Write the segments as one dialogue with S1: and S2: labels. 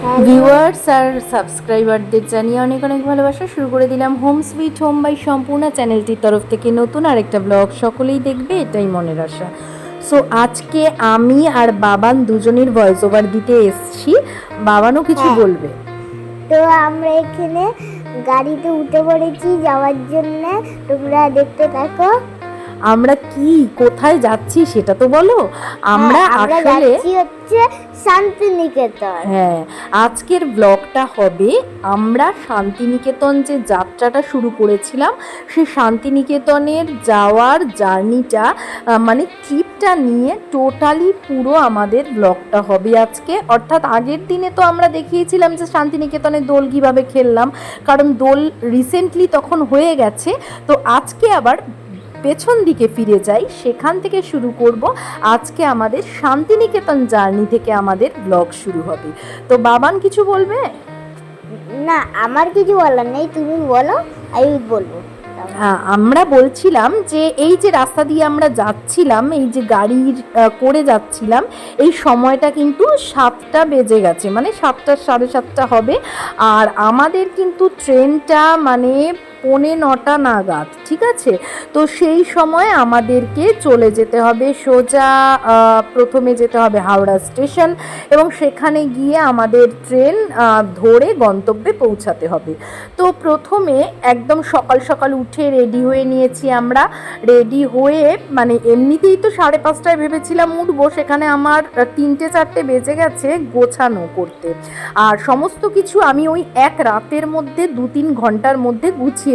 S1: Viewers আর সাবস্ক্রাইবারদের জানিয়ে অনেক অনেক ভালোবাসা শুরু করে দিলাম home sweet home by Sampurna চ্যানেলটির তরফ থেকে নতুন আরেকটা ব্লগ। সকলেই দেখবে এটাই মনের আশা। সো আজকে আমি আর বাবান দুজনের ভয়েস ওভার দিতে এসছি, বাবানও কিছু বলবে।
S2: তো আমরা এখানে গাড়িতে উঠে পড়েছি যাওয়ার জন্য, তোমরা দেখতে থাকো।
S1: আমরা কি কোথায় যাচ্ছি সেটা তো বলো। আমরা আসলে
S2: হচ্ছে শান্তিনিকেতন।
S1: হ্যাঁ, আজকের ব্লগটা হবে আমরা শান্তিনিকেতন যে যাত্রাটা শুরু করেছিলাম সেই শান্তিনিকেতনের যাওয়ার জার্নিটা, মানে ট্রিপটা নিয়ে টোটালি পুরো আমাদের ব্লগটা হবে আজকে। অর্থাৎ আগের দিনে তো আমরা দেখিয়েছিলাম যে শান্তিনিকেতনে দোল কীভাবে খেললাম, কারণ দোল রিসেন্টলি তখন হয়ে গেছে। তো আজকে আবার পেছন দিকে ফিরে যাই, সেখান থেকে শুরু করব। আজকে আমাদের শান্তিনিকেতন জার্নি থেকে আমাদের ব্লগ শুরু হবে। তো বাবান কিছু বলবে?
S2: না, আমার কিছু বলার নেই, তুমি বলো, আমি বলবো।
S1: হ্যাঁ, আমরা বলছিলাম যে এই যে রাস্তা দিয়ে আমরা যাচ্ছিলাম, এই যে গাড়ির করে যাচ্ছিলাম, এই সময়টা কিন্তু 7টা বেজে গেছে, মানে 7টা 7:30 হবে। আর আমাদের কিন্তু ট্রেনটা মানে 8:45 নাগাদ, ঠিক আছে? তো সেই সময় আমাদেরকে চলে যেতে হবে সোজা, প্রথমে যেতে হবে হাওড়া স্টেশন এবং সেখানে গিয়ে আমাদের ট্রেন ধরে গন্তব্যে পৌঁছাতে হবে। তো প্রথমে একদম সকাল সকাল উঠে রেডি হয়ে নিয়েছি আমরা। রেডি হয়ে মানে এমনিতেই তো 5:30টায় ভেবেছিলাম উঠবো, সেখানে আমার 3টে 4টে বেজে গেছে গোছানো করতে। আর সমস্ত কিছু আমি ওই এক রাতের মধ্যে 2-3 ঘন্টার মধ্যে গুছিয়েছি।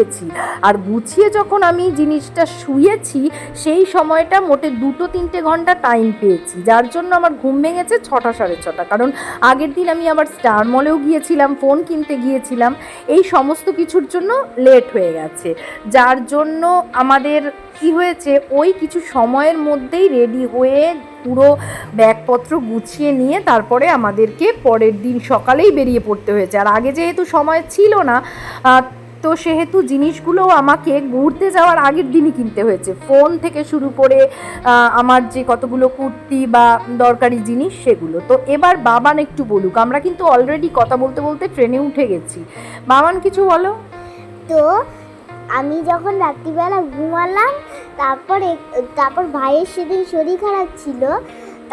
S1: আর গুছিয়ে যখন আমি জিনিসটা শুয়েছি সেই সময়টা মোটে 2-3 ঘন্টা টাইম পেয়েছি, যার জন্য আমার ঘুম ভেঙেছে 6টা 6:30। কারণ আগের দিন আমি আবার স্টার মলেও গিয়েছিলাম, ফোন কিনতে গিয়েছিলাম, এই সমস্ত কিছুর জন্য লেট হয়ে গেছে। যার জন্য আমাদের কি হয়েছে, ওই কিছু সময়ের মধ্যেই রেডি হয়ে পুরো ব্যাগপত্র গুছিয়ে নিয়ে তারপরে আমাদেরকে পরের দিন সকালেই বেরিয়ে পড়তে হয়েছে। আর আগে যেহেতু সময় ছিল না, তো সেহেতু জিনিসগুলোও আমাকে ঘুরতে যাওয়ার আগের দিনই কিনতে হয়েছে, ফোন থেকে শুরু করে আমার যে কতগুলো কুর্তি বা দরকারি জিনিস সেগুলো। তো এবার বাবান একটু বলুক, আমরা কিন্তু অলরেডি কথা বলতে বলতে ট্রেনে উঠে গেছি। বাবান কিছু বলো।
S2: তো আমি যখন রাত্রিবেলা ঘুমালাম, তারপর ভাইয়ের সেদিন শরীর খারাপ ছিল,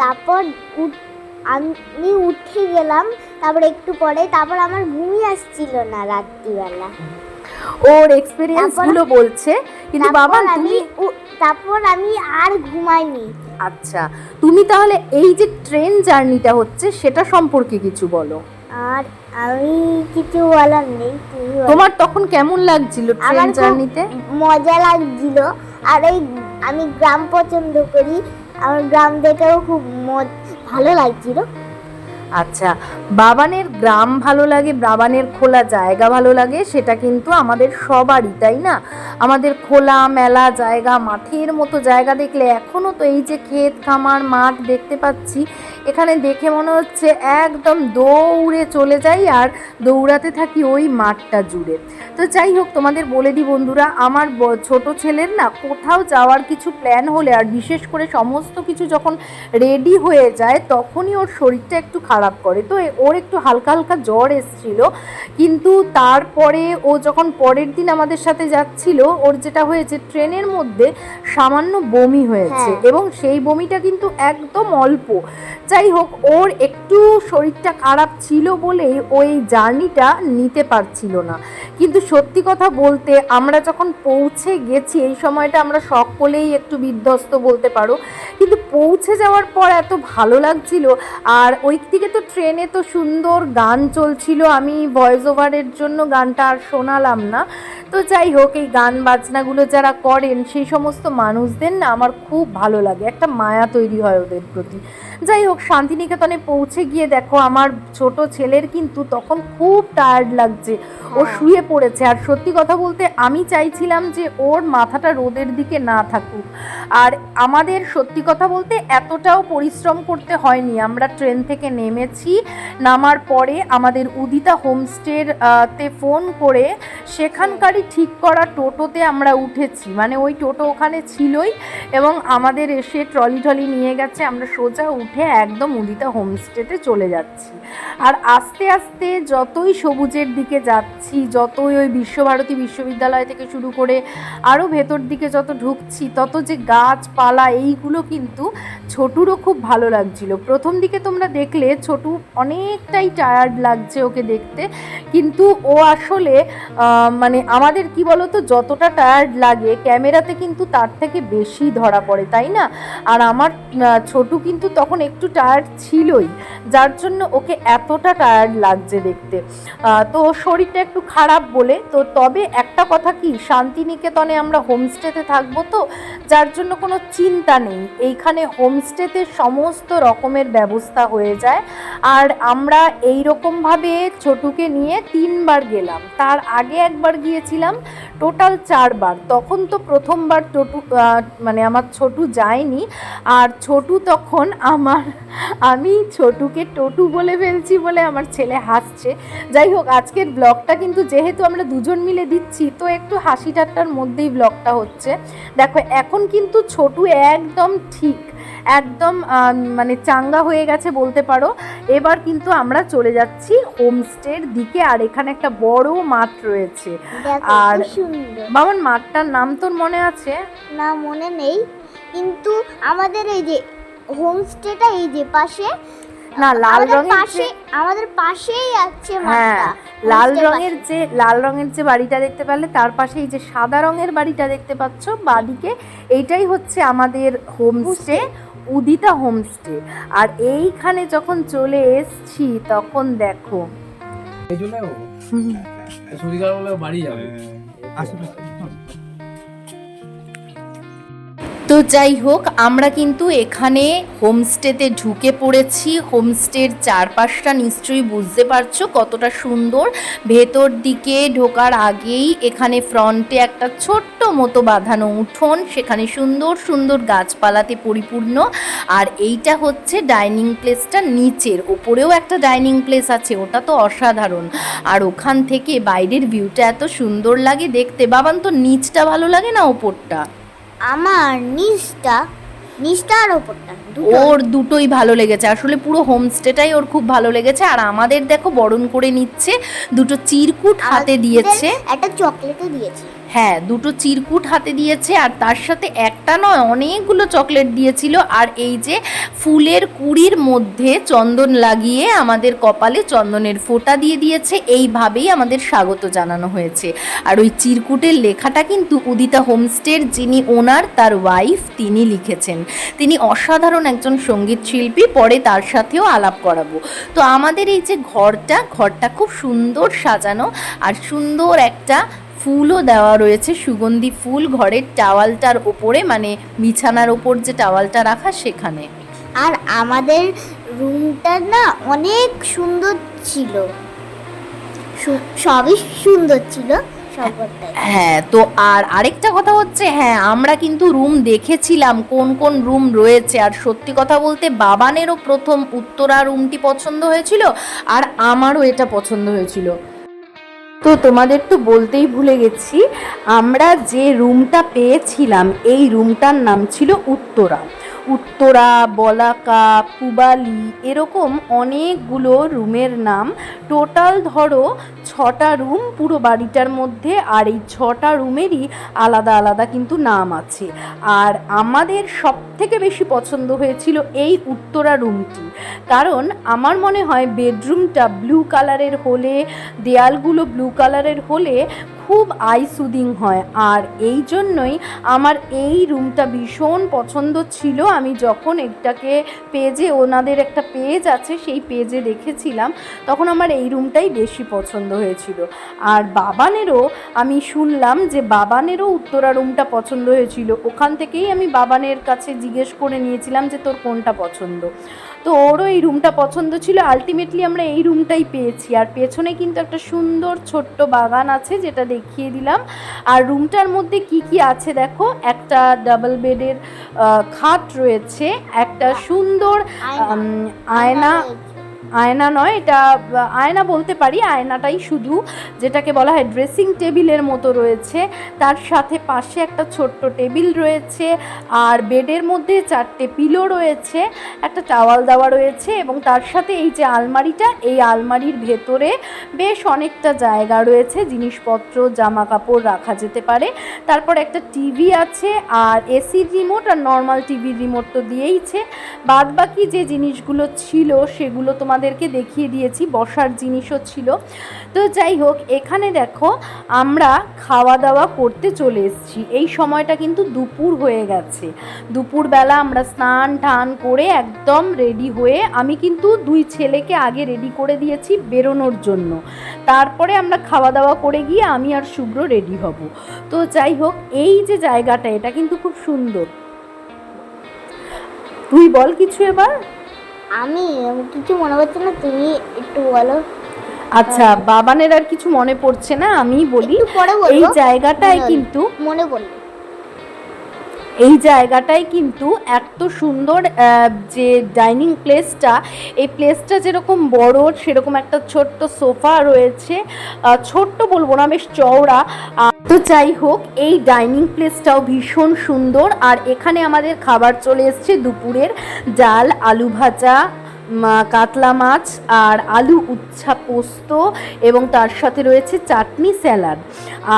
S2: তারপর আমি উঠে গেলাম, তারপর একটু পরে তারপর আমার ঘুমই আসছিল না রাত্রিবেলা।
S1: ওর এক্সপেরিয়েন্স গুলো বলছে, কিন্তু বাবা
S2: তারপর আমি আর ঘুমাইনি।
S1: আচ্ছা, তুমি তাহলে এই যে ট্রেন জার্নিটা হচ্ছে সেটা সম্পর্কে কিছু বলো।
S2: আর আমি কিছু বলার নেই,
S1: তোমার তখন কেমন লাগছিল ট্রেন জার্নিতে?
S2: মজা লাগছিল। আর এই আমি গ্রাম পছন্দ করি, আমার গ্রাম দেখেও খুব ভালো লাগছিল।
S1: আচ্ছা, বাবানের গ্রাম ভালো লাগে, বাবানের খোলা জায়গা ভালো লাগে, সেটা কিন্তু আমাদের সবারই, তাই না? আমাদের খোলা মেলা জায়গা, মাঠের মতো জায়গা দেখলে, এখনও তো এই যে ক্ষেত খামার মাঠ দেখতে পাচ্ছি, এখানে দেখে মনে হচ্ছে একদম দৌড়ে চলে যাই আর দৌড়াতে থাকি ওই মাঠটা জুড়ে। তো যাই হোক, তোমাদের বলে দিই বন্ধুরা, আমার ছোট ছেলের না কোথাও যাওয়ার কিছু প্ল্যান হলে, আর বিশেষ করে সমস্ত কিছু যখন রেডি হয়ে যায়, তখনই ওর শরীরটা একটু খারাপ করে। তো ওর একটু হালকা হালকা জ্বর এসেছিল, কিন্তু তারপরে ও যখন পরের দিন আমাদের সাথে যাচ্ছিল, ওর যেটা হয়েছে ট্রেনের মধ্যে সামান্য বমি হয়েছে, এবং সেই বমিটা কিন্তু একদম অল্প। যাই হোক, ওর একটু শরীরটা খারাপ ছিল বলেই ওই জার্নিটা নিতে পারছিল না। কিন্তু সত্যি কথা বলতে, আমরা যখন পৌঁছে গেছি এই সময়টা আমরা সকলেই একটু বিধ্বস্ত বলতে পারো, কিন্তু পৌঁছে যাওয়ার পর এত ভালো লাগছিল। আর ওই দিকে তো ট্রেনে তো সুন্দর গান চলছিল, আমি ভয়েস ওভারের জন্য গানটা আর শোনালাম না। তো যাই হোক, এই গান বাজনাগুলো যারা করেন সেই সমস্ত মানুষদের না আমার খুব ভালো লাগে, একটা মায়া তৈরি হয় ওদের প্রতি। যাই হোক, শান্তিনিকেতনে পৌঁছে গিয়ে দেখো আমার ছোট ছেলের কিন্তু তখন খুব টায়ার্ড লাগছে, ও শুয়ে পড়েছে। আর সত্যি কথা বলতে আমি চাইছিলাম যে ওর মাথাটা রোদের দিকে না থাকুক। আর আমাদের সত্যি কথা বলতে এতটাও পরিশ্রম করতে হয়নি। আমরা ট্রেন থেকে নেমেছি, নামার পরে আমাদের উদিতা হোমস্টের তে ফোন করে সেখানকারই ঠিক করা টোটোতে আমরা উঠেছি, মানে ওই টোটো ওখানে ছিলই এবং আমাদের এসে ট্রলি নিয়ে গেছে। আমরা সোজা উঠে একদম উদিতা হোমস্টেতে চলে যাচ্ছি। আর আস্তে আস্তে যতই সবুজের দিকে যাচ্ছি, যতই ওই বিশ্বভারতী বিশ্ববিদ্যালয় থেকে শুরু করে আরও ভেতর দিকে যত ঢুকছি, তত যে গাছপালা এইগুলো কিন্তু ছোটুরও খুব ভালো লাগছিল। প্রথম দিকে তোমরা দেখলে ছোটু অনেকটাই টায়ার্ড লাগছে ওকে দেখতে, কিন্তু ও আসলে মানে আমাদের কি বলতো, যতটা টায়ার্ড লাগে ক্যামেরাতে কিন্তু তার থেকে বেশি ধরা পড়ে, তাই না? আর আমার ছোটু কিন্তু তখন একটু টায়ার্ড ছিলই, যার জন্য ওকে এতটা টায়ার্ড লাগছে দেখতে। তো শরীরটা একটু খারাপ বলে তো, তবে একটা কথা কি, শান্তিনিকেতনে আমরা হোমস্টেতে থাকবো তো, যার জন্য কোনো চিন্তা নেই। এইখানে হোমস্টেতে সমস্ত রকমের ব্যবস্থা হয়ে যায়। আর আমরা এইরকমভাবে ছোটুকে নিয়ে 3 বার গেলাম, তার আগে একবার গিয়েছিলাম, টোটাল 4 বার। তখন তো প্রথমবার মানে আমার ছোটু যায়নি, আর ছোটু তখন আমি ছোটুকে টোটু বলে ফেলছি বলে আমার ছেলে হাসছে। যাই হোক, আজকের ব্লগটা কিন্তু যেহেতু আমরা দুজন মিলে দিচ্ছি, তো একটু হাসি ঠাট্টার মধ্যেই ব্লগটা হচ্ছে। দেখো এখন কিন্তু ছোটু একদম ঠিক, একদম মানে চাঙ্গা হয়ে গেছে বলতে পারো। এবার কিন্তু আমরা চলে যাচ্ছি হোমস্টের দিকে, আর এখানে একটা বড় মাঠ রয়েছে। আর বামন, মাঠটার নাম তোর মনে আছে?
S2: না, মনে নেই, কিন্তু আমাদের এই যে হোমস্টেটা এই যে পাশে,
S1: না লাল রঙের
S2: আমাদের পাশেই আছে
S1: হ্যাঁ, লাল রঙের যে বাড়িটা দেখতে পেলে, তার পাশে এই যে সাদা রঙের বাড়িটা দেখতে পাচ্ছ বাদিকে, এইটাই হচ্ছে আমাদের হোমস্টে, উদিতা হোমস্টে। আর এইখানে যখন চলে এসছি তখন দেখো বাড়ি যাবে। তো যাই হোক, আমরা কিন্তু এখানে হোমস্টেতে ঢুকে পড়েছি। হোমস্টের চারপাশটা নিশ্চয়ই বুঝতে পারছো কতটা সুন্দর। ভেতর দিকে ঢোকার আগেই এখানে ফ্রন্টে একটা ছোট্ট মতো বাঁধানো উঠোন, সেখানে সুন্দর সুন্দর গাছপালাতে পরিপূর্ণ। আর এইটা হচ্ছে ডাইনিং প্লেসটা, নিচের ওপরেও একটা ডাইনিং প্লেস আছে, ওটা তো অসাধারণ। আর ওখান থেকে বাইরের ভিউটা এত সুন্দর লাগে দেখতে। বাবান, তো নিচটা ভালো লাগে না ওপরটা?
S2: আমার নিচটা আর ওপরটা
S1: ওর দুটোই ভালো লেগেছে, আসলে পুরো হোমস্টেটাই ওর খুব ভালো লেগেছে। আর আমাদের দেখো বরণ করে নিচ্ছে, দুটো চিরকুট হাতে দিয়েছে,
S2: একটা চকলেটও দিয়েছে।
S1: হ্যাঁ, দুটো চিরকুট হাতে দিয়েছে, আর তার সাথে একটা নয় অনেকগুলো চকলেট দিয়েছিল। আর এই যে ফুলের কুড়ির মধ্যে চন্দন লাগিয়ে আমাদের কপালে চন্দনের ফোঁটা দিয়ে দিয়েছে। এইভাবেই আমাদের স্বাগত জানানো হয়েছে। আর ওই চিরকুটের লেখাটা কিন্তু উদিতা হোমস্টের যিনি ওনার, তার ওয়াইফ, তিনি লিখেছেন। তিনি অসাধারণ একজন সঙ্গীত শিল্পী, পরে তার সাথেও আলাপ করাবো। তো আমাদের এই যে ঘরটা খুব সুন্দর সাজানো, আর সুন্দর একটা ফুলও দেওয়া রয়েছে, সুগন্ধি ফুল ঘরের টাওয়ালটার ওপরে, মানে বিছানার ওপর যে টাওয়ালটা রাখা সেখানে।
S2: আর আমাদের রুমটা না অনেক সুন্দর ছিল, সবই সুন্দর ছিল।
S1: হ্যাঁ, তো আর আরেকটা কথা হচ্ছে, হ্যাঁ আমরা কিন্তু রুম দেখেছিলাম কোন কোন রুম রয়েছে। আর সত্যি কথা বলতে বাবানেরও প্রথম উত্তরা রুমটি পছন্দ হয়েছিল, আর আমারও এটা পছন্দ হয়েছিল। তো তোমাদের তো বলতেই ভুলে গেছি, আমরা যে রুমটা পেয়েছিলাম এই রুমটার নাম ছিল উত্তরা, বলাকা, পুবালি, এরকম অনেকগুলো রুমের নাম। টোটাল ধরো 6টা রুম পুরো বাড়িটার মধ্যে, আর এই 6টা রুমেরই আলাদা আলাদা কিন্তু নাম আছে। আর আমাদের সবথেকে বেশি পছন্দ হয়েছিল এই উত্তরা রুমটি, কারণ আমার মনে হয় বেডরুমটা ব্লু কালারের হলে, দেয়ালগুলো ব্লু কালারের হলে খুব আই সুদিং হয়। আর এই জন্যই আমার এই রুমটা ভীষণ পছন্দ ছিল। আমি যখন এটাকে পেজে, ওনাদের একটা পেজ আছে, সেই পেজে দেখেছিলাম, তখন আমার এই রুমটাই বেশি পছন্দ হয়েছিল। আর বাবানেরও আমি শুনলাম যে বাবানেরও উত্তরা রুমটা পছন্দ হয়েছিল। ওখান থেকেই আমি বাবানের কাছে জিজ্ঞেস করে নিয়েছিলাম যে তোর কোনটা পছন্দ, তো ওরও এই রুমটা পছন্দ ছিল। আলটিমেটলি আমরা এই রুমটাই পেয়েছি। আর পেছনে কিন্তু একটা সুন্দর ছোট্ট বাগান আছে, যেটা দেখিয়ে দিলাম। আর রুমটার মধ্যে কি কি আছে দেখো, একটা ডাবল বেডের খাট রয়েছে, একটা সুন্দর আয়না, আয়না নয়, এটা আয়না বলতে পারি, আয়নাটাই শুধু, যেটাকে বলা হয় ড্রেসিং টেবিলের মতো রয়েছে। তার সাথে পাশে একটা ছোট্ট টেবিল রয়েছে, আর বেডের মধ্যে 4টে পিলো রয়েছে, একটা টাওয়াল দেওয়া রয়েছে, এবং তার সাথে এই যে আলমারিটা, এই আলমারির ভেতরে বেশ অনেকটা জায়গা রয়েছে, জিনিসপত্র জামা কাপড় রাখা যেতে পারে। তারপর একটা টিভি আছে, আর এসির রিমোট আর নর্মাল টিভির রিমোট তো দিয়েইছে। বাদ বাকি যে জিনিসগুলো ছিল সেগুলো তোমাদেরকে দেখিয়ে দিয়েছি, বসার জিনিসও ছিল। তো যাই হোক, এখানে দেখো আমরা খাওয়া দাওয়া করতে চলে এসেছি। এই সময়টা কিন্তু দুপুর হয়ে গেছে। দুপুরবেলা আমরা স্নান টান করে একদম রেডি হয়ে, আমি কিন্তু 2 ছেলেকে আগে রেডি করে দিয়েছি বেরোনোর জন্য, তারপরে আমরা খাওয়া দাওয়া করে গিয়ে আমি আর শুভ্র রেডি হব। তো যাই হোক, এই যে জায়গাটা, এটা কিন্তু খুব সুন্দর। তুই বল কিছু এবার।
S2: আমি কিছু মনে করছি না, তুমি একটু বলো।
S1: আচ্ছা, বাবানের আর কিছু মনে পড়ছে না, আমি বলি।
S2: একটু পরে বলবো।
S1: এই জায়গাটায় কিন্তু
S2: মনে পড়লো।
S1: এই জায়গাটাই কিন্তু এত সুন্দর, যে ডাইনিং প্লেসটা, এই প্লেসটা যেরকম বড় সেরকম একটা ছোট্ট সোফা রয়েছে, ছোট্ট বলবো না, বেশ চওড়া। তো যাই হোক, এই ডাইনিং প্লেসটাও ভীষণ সুন্দর। আর এখানে আমাদের খাবার চলে এসছে দুপুরের, ডাল, আলু ভাজা, কাতলা মাছ আর আলু উচ্ছা পোস্ত, এবং তার সাথে রয়েছে চাটনি, স্যালাড।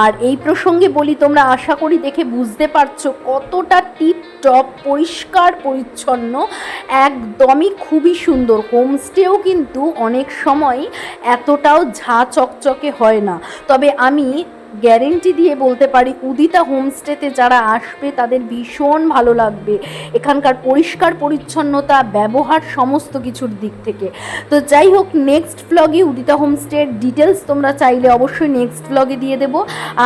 S1: আর এই প্রসঙ্গে বলি, তোমরা আশা করি দেখে বুঝতে পারছো কতটা টিপ টপ, পরিষ্কার পরিচ্ছন্ন, একদমই খুবই সুন্দর। হোমস্টেও কিন্তু অনেক সময় এতটাও ঝা চকচকে হয় না, তবে আমি গ্যারেন্টি দিয়ে বলতে পারি উদিতা হোমস্টেতে যারা আসবে তাদের ভীষণ ভালো লাগবে, এখানকার পরিষ্কার পরিচ্ছন্নতা, ব্যবহার, সমস্ত কিছুর দিক থেকে। তো যাই হোক, নেক্সট ভ্লগে উদিতা হোমস্টের ডিটেলস তোমরা চাইলে অবশ্যই নেক্সট ভ্লগে দিয়ে দেব।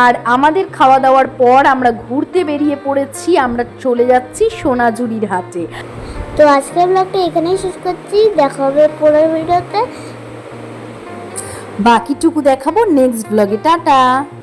S1: আর আমাদের খাওয়া দাওয়ার পর আমরা ঘুরতে বেরিয়ে পড়েছি, আমরা চলে যাচ্ছি সোনাঝুরির হাটে।
S2: তো আজকের ব্লগটা এখানেই শেষ করছি, দেখা হবে পরের ভিডিওতে।
S1: বাকিটুকু দেখাবো নেক্সট ভ্লগে। টাটা।